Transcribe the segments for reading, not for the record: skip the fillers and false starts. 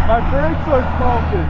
My brakes are smoking.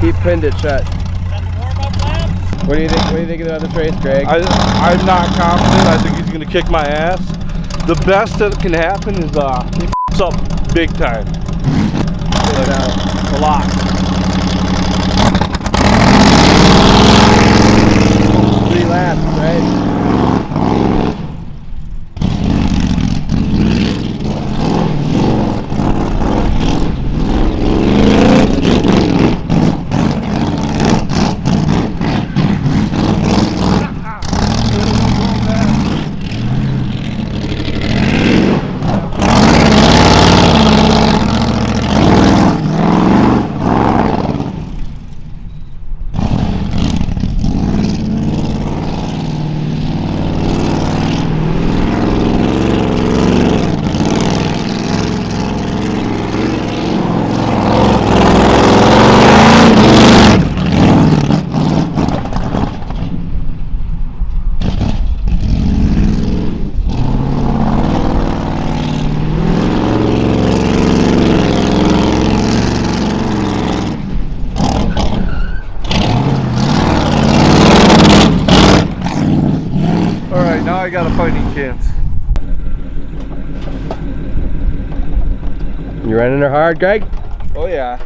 He pinned it shut. What do you think? What do you think about this race, Greg? I'm not confident. I think he's going to kick my ass. The best that can happen is he f***s up big time. A lot. 3 laps, right? Now I got a fighting chance. You running her hard, Greg? Oh yeah.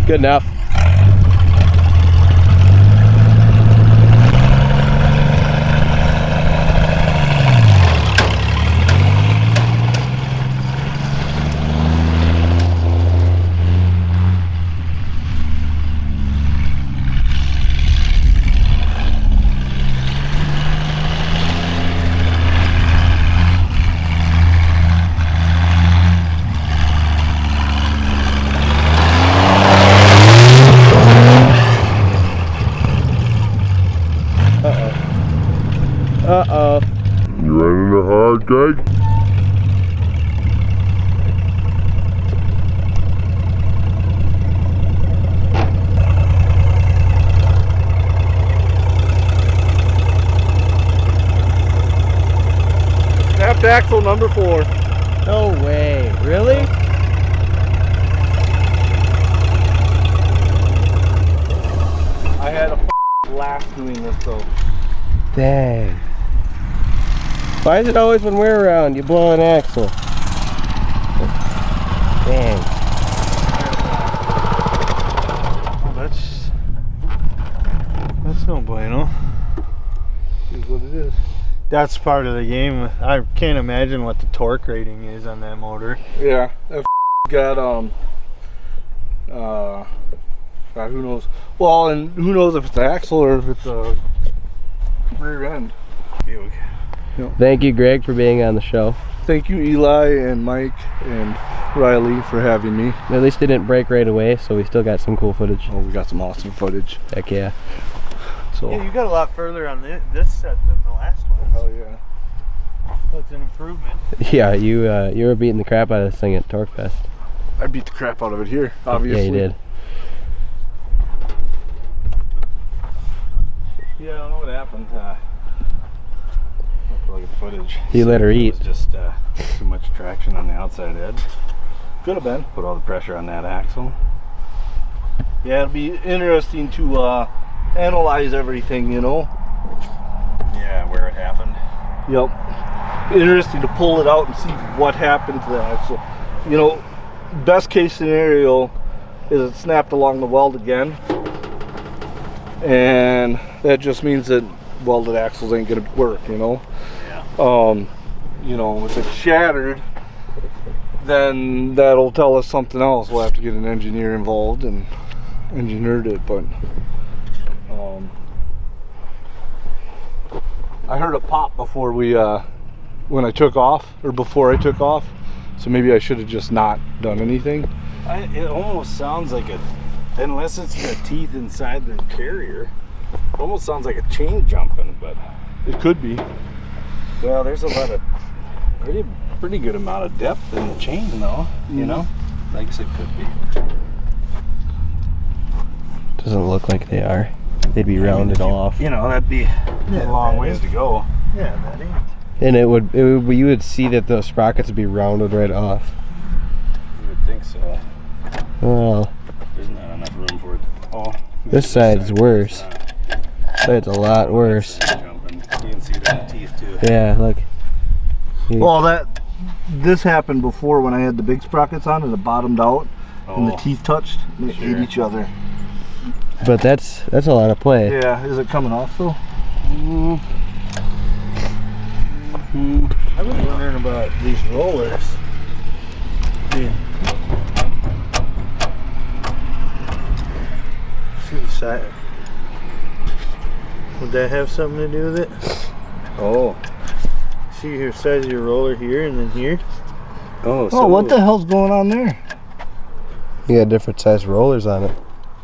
Good enough. Uh-oh. You running it hard, Greg? Snapped axle number 4. No way. Really? I had a blast doing this though. Dang. Why is it always when we're around you blow an axle? Dang. Oh, that's no bueno. That's part of the game. I can't imagine what the torque rating is on that motor. Yeah, that got God, who knows? Well, and who knows if it's the axle or if it's a rear end. Thank you, Greg, for being on the show. Thank you, Eli and Mike and Riley, for having me. At least it didn't break right away, so we still got some cool footage. Oh, we got some awesome footage. Heck yeah. So. Yeah, you got a lot further on this set than the last one. Oh yeah. Well, it's an improvement. Yeah, you were beating the crap out of this thing at Torque Fest. I beat the crap out of it here, obviously. Yeah, you did. Yeah, I don't know what happened. Look at the footage. You let her eat. It was just too much traction on the outside edge. Could have been. Put all the pressure on that axle. Yeah, it'll be interesting to analyze everything, you know. Yeah, where it happened. Yep. Interesting to pull it out and see what happened to the axle. You know, best case scenario is it snapped along the weld again, and that just means that welded axles ain't gonna work, you know. Yeah. You know, if it's shattered, then that'll tell us something else. We'll have to get an engineer involved and engineered it, but I heard it pop before we when I took off, or before I took off, so maybe I should have just not done anything. It almost sounds like unless it's the teeth inside the carrier, it almost sounds like a chain jumping, but It could be. well, there's a lot of pretty good amount of depth in the chain though, you know? I guess it could be. Doesn't look like they are. They'd be rounded off. You know, that'd be a long ways to go. Yeah, that ain't. And it would you would see that the sprockets would be rounded right off. You would think so. Well, There's not enough room for it. Oh, this side's worse. Side's a lot worse. Jumping. You can see that teeth too. Yeah, look. Well, this happened before when I had the big sprockets on and it bottomed out and the teeth touched and they ate each other. But that's a lot of play. Yeah, is it coming off though? I've been wondering about these rollers. Yeah. See the side. Would that have something to do with it? Oh. See your size of your roller here and then here? Oh, Oh, what the hell's going on there? You got different size rollers on it.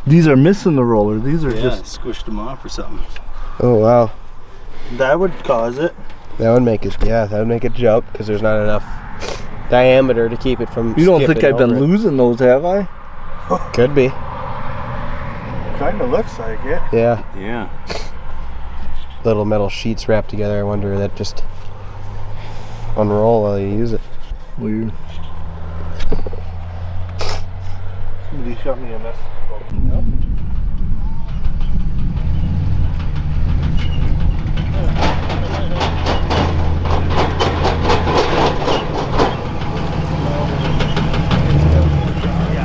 These are missing the roller. These are just squished them off or something. Oh wow. That would cause it. That would make it, yeah, that would make it jump because there's not enough diameter to keep it from You don't think skipping I've been over it. losing those, have I? Could be. Kinda looks like it. Yeah. Yeah. Little metal sheets wrapped together. I wonder that just unroll while you use it. Weird. Somebody shot me a message. Yep.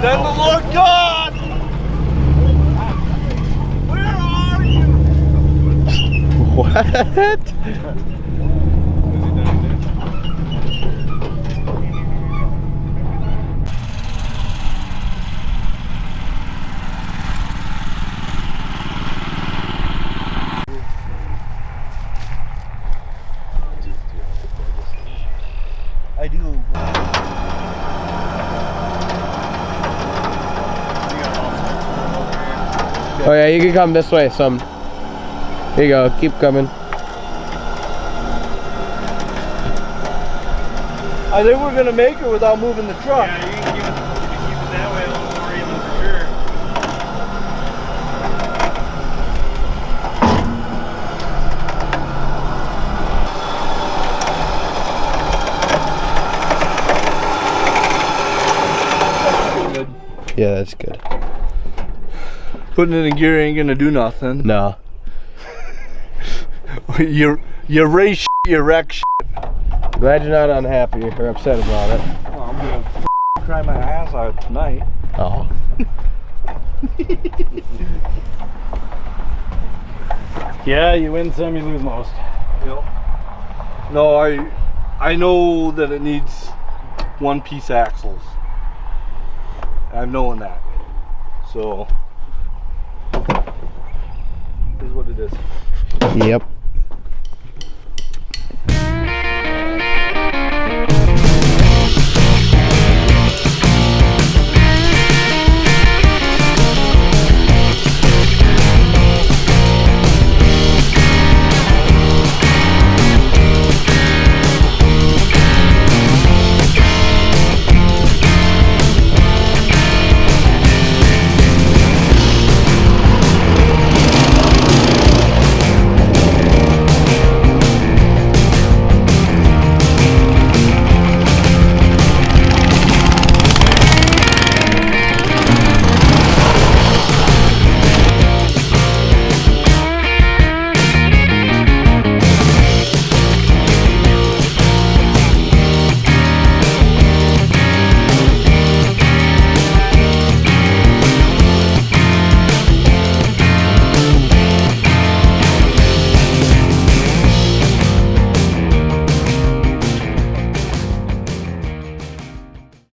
Then the Lord God! Where are you? What? I do. Oh yeah, you can come this way some. Here you go, keep coming. I think we're gonna make it without moving the truck. Yeah, you can keep it that way a little more even for sure. Yeah, that's good. Putting it in gear ain't gonna do nothing. No. you race shit, you wreck shit. Glad you're not unhappy or upset about it. Well, I'm gonna cry my ass out tonight. Oh. Yeah, you win some, you lose most. know. No, I know that it needs one-piece axles. I've known that. So, here's what it is. Yep.